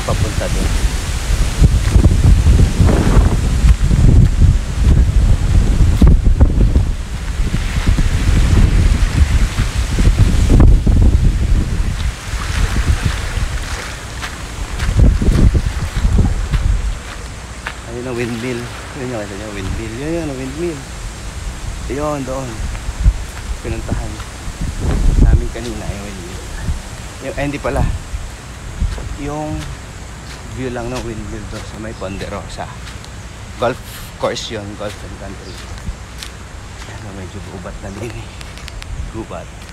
papunta doon. Ayun ang windmill. Yun yung kasi yung windmill. Yun ang windmill. Ayun doon. Pinuntahan namin kanina yung windmill. Hindi pala. Yung view lang ng windmill doon sa may Ponderosa. Golf course yun. Golf and country. Ano, medyo gubat na din eh. Gubat.